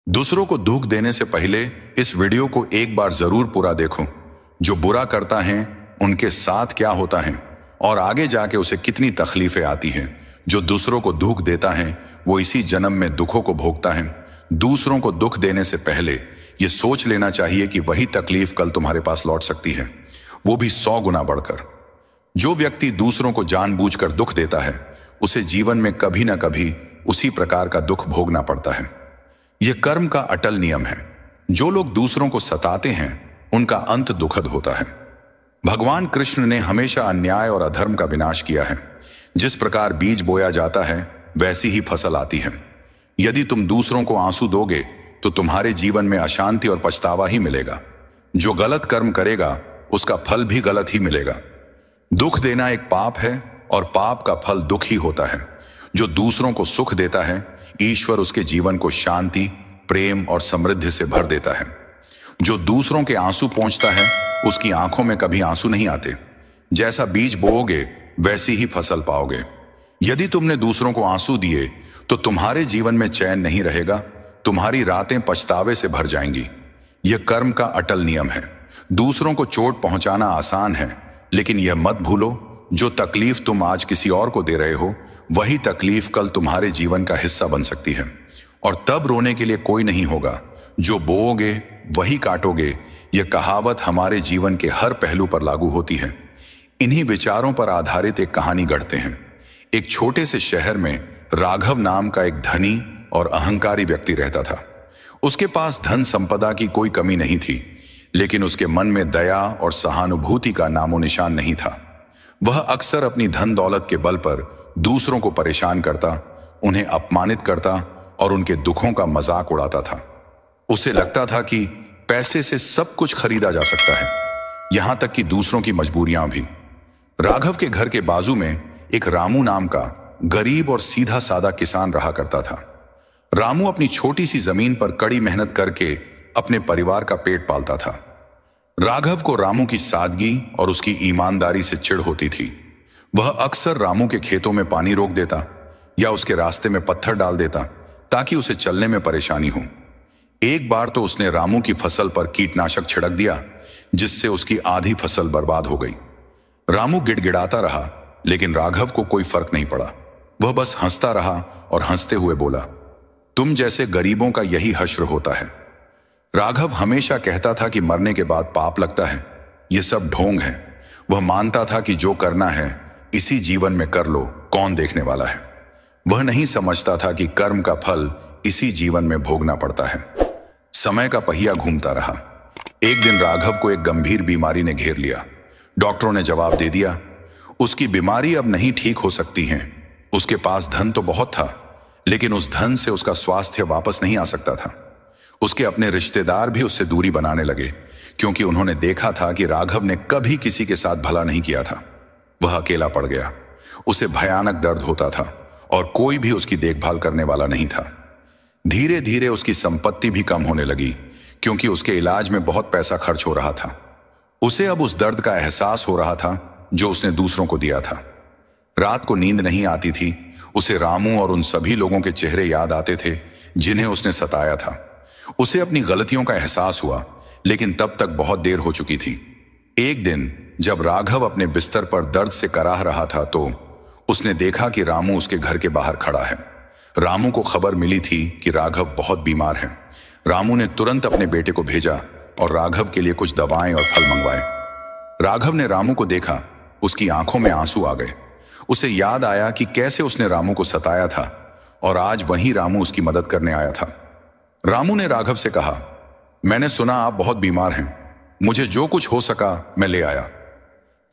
दूसरों को दुख देने से पहले इस वीडियो को एक बार जरूर पूरा देखो। जो बुरा करता है उनके साथ क्या होता है और आगे जाके उसे कितनी तकलीफें आती हैं। जो दूसरों को दुख देता है वो इसी जन्म में दुखों को भोगता है। दूसरों को दुख देने से पहले ये सोच लेना चाहिए कि वही तकलीफ कल तुम्हारे पास लौट सकती है, वो भी 100 गुना बढ़कर। जो व्यक्ति दूसरों को जानबूझकर दुख देता है उसे जीवन में कभी ना कभी उसी प्रकार का दुख भोगना पड़ता है। यह कर्म का अटल नियम है। जो लोग दूसरों को सताते हैं उनका अंत दुखद होता है। भगवान कृष्ण ने हमेशा अन्याय और अधर्म का विनाश किया है। जिस प्रकार बीज बोया जाता है वैसी ही फसल आती है। यदि तुम दूसरों को आंसू दोगे तो तुम्हारे जीवन में अशांति और पछतावा ही मिलेगा। जो गलत कर्म करेगा उसका फल भी गलत ही मिलेगा। दुख देना एक पाप है और पाप का फल दुख ही होता है। जो दूसरों को सुख देता है ईश्वर उसके जीवन को शांति, प्रेम और समृद्धि से भर देता है। जो दूसरों के आंसू पोंछता है उसकी आंखों में कभी आंसू नहीं आते। जैसा बीज बोओगे वैसी ही फसल पाओगे। यदि तुमने दूसरों को आंसू दिए तो तुम्हारे जीवन में चैन नहीं रहेगा। तुम्हारी रातें पछतावे से भर जाएंगी। यह कर्म का अटल नियम है। दूसरों को चोट पहुंचाना आसान है, लेकिन यह मत भूलो जो तकलीफ तुम आज किसी और को दे रहे हो वही तकलीफ कल तुम्हारे जीवन का हिस्सा बन सकती है। और तब रोने के लिए कोई नहीं होगा। जो बोओगे वही काटोगे। यह कहावत हमारे जीवन के हर पहलू पर लागू होती है। इन्हीं विचारों पर आधारित एक कहानी गढ़ते हैं। एक छोटे से शहर में राघव नाम का एक धनी और अहंकारी व्यक्ति रहता था। उसके पास धन संपदा की कोई कमी नहीं थी, लेकिन उसके मन में दया और सहानुभूति का नामो निशान नहीं था। वह अक्सर अपनी धन दौलत के बल पर दूसरों को परेशान करता, उन्हें अपमानित करता और उनके दुखों का मजाक उड़ाता था। उसे लगता था कि पैसे से सब कुछ खरीदा जा सकता है, यहां तक कि दूसरों की मजबूरियां भी। राघव के घर के बाजू में एक रामू नाम का गरीब और सीधा साधा किसान रहा करता था। रामू अपनी छोटी सी जमीन पर कड़ी मेहनत करके अपने परिवार का पेट पालता था। राघव को रामू की सादगी और उसकी ईमानदारी से चिढ़ होती थी। वह अक्सर रामू के खेतों में पानी रोक देता या उसके रास्ते में पत्थर डाल देता ताकि उसे चलने में परेशानी हो। एक बार तो उसने रामू की फसल पर कीटनाशक छिड़क दिया, जिससे उसकी आधी फसल बर्बाद हो गई। रामू गिड़गिड़ाता रहा, लेकिन राघव को कोई फर्क नहीं पड़ा। वह बस हंसता रहा और हंसते हुए बोला, तुम जैसे गरीबों का यही हश्र होता है। राघव हमेशा कहता था कि मरने के बाद पाप लगता है, यह सब ढोंग है। वह मानता था कि जो करना है इसी जीवन में कर लो, कौन देखने वाला है। वह नहीं समझता था कि कर्म का फल इसी जीवन में भोगना पड़ता है। समय का पहिया घूमता रहा। एक दिन राघव को एक गंभीर बीमारी ने घेर लिया। डॉक्टरों ने जवाब दे दिया, उसकी बीमारी अब नहीं ठीक हो सकती है। उसके पास धन तो बहुत था, लेकिन उस धन से उसका स्वास्थ्य वापस नहीं आ सकता था। उसके अपने रिश्तेदार भी उससे दूरी बनाने लगे, क्योंकि उन्होंने देखा था कि राघव ने कभी किसी के साथ भला नहीं किया था। वह अकेला पड़ गया। उसे भयानक दर्द होता था और कोई भी उसकी देखभाल करने वाला नहीं था। धीरे धीरे उसकी संपत्ति भी कम होने लगी, क्योंकि उसके इलाज में बहुत पैसा खर्च हो रहा था। उसे अब उस दर्द का एहसास हो रहा था जो उसने दूसरों को दिया था। रात को नींद नहीं आती थी। उसे रामू और उन सभी लोगों के चेहरे याद आते थे जिन्हें उसने सताया था। उसे अपनी गलतियों का एहसास हुआ, लेकिन तब तक बहुत देर हो चुकी थी। एक दिन जब राघव अपने बिस्तर पर दर्द से कराह रहा था तो उसने देखा कि रामू उसके घर के बाहर खड़ा है। रामू को खबर मिली थी कि राघव बहुत बीमार है। रामू ने तुरंत अपने बेटे को भेजा और राघव के लिए कुछ दवाएं और फल मंगवाए। राघव ने रामू को देखा, उसकी आंखों में आंसू आ गए। उसे याद आया कि कैसे उसने रामू को सताया था और आज वहीं रामू उसकी मदद करने आया था। रामू ने राघव से कहा, मैंने सुना आप बहुत बीमार हैं, मुझे जो कुछ हो सका मैं ले आया।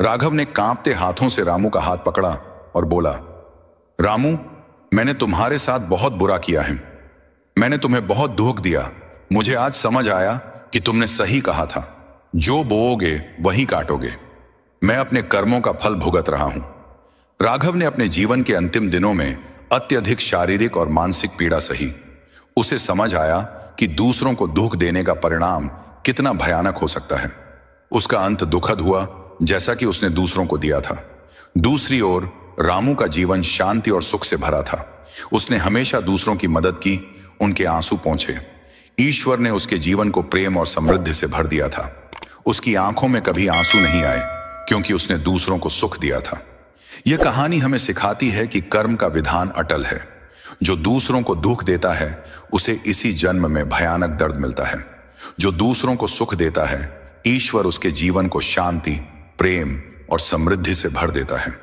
राघव ने कांपते हाथों से रामू का हाथ पकड़ा और बोला, रामू, मैंने तुम्हारे साथ बहुत बुरा किया है। मैंने तुम्हें बहुत दुख दिया। मुझे आज समझ आया कि तुमने सही कहा था, जो बोओगे वही काटोगे। मैं अपने कर्मों का फल भुगत रहा हूं। राघव ने अपने जीवन के अंतिम दिनों में अत्यधिक शारीरिक और मानसिक पीड़ा सही। उसे समझ आया कि दूसरों को दुख देने का परिणाम कितना भयानक हो सकता है। उसका अंत दुखद हुआ, जैसा कि उसने दूसरों को दिया था। दूसरी ओर रामू का जीवन शांति और सुख से भरा था। उसने हमेशा दूसरों की मदद की, उनके आंसू पोंछे। ईश्वर ने उसके जीवन को प्रेम और समृद्धि से भर दिया था। उसकी आंखों में कभी आंसू नहीं आए, क्योंकि उसने दूसरों को सुख दिया था। यह कहानी हमें सिखाती है कि कर्म का विधान अटल है। जो दूसरों को दुख देता है उसे इसी जन्म में भयानक दर्द मिलता है। जो दूसरों को सुख देता है, ईश्वर उसके जीवन को शांति, प्रेम और समृद्धि से भर देता है।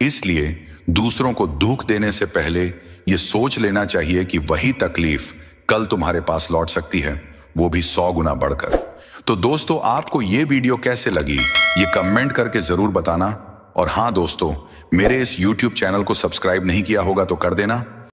इसलिए दूसरों को दुख देने से पहले यह सोच लेना चाहिए कि वही तकलीफ कल तुम्हारे पास लौट सकती है, वो भी 100 गुना बढ़कर। तो दोस्तों, आपको यह वीडियो कैसे लगी ये कमेंट करके जरूर बताना। और हां दोस्तों, मेरे इस YouTube चैनल को सब्सक्राइब नहीं किया होगा तो कर देना।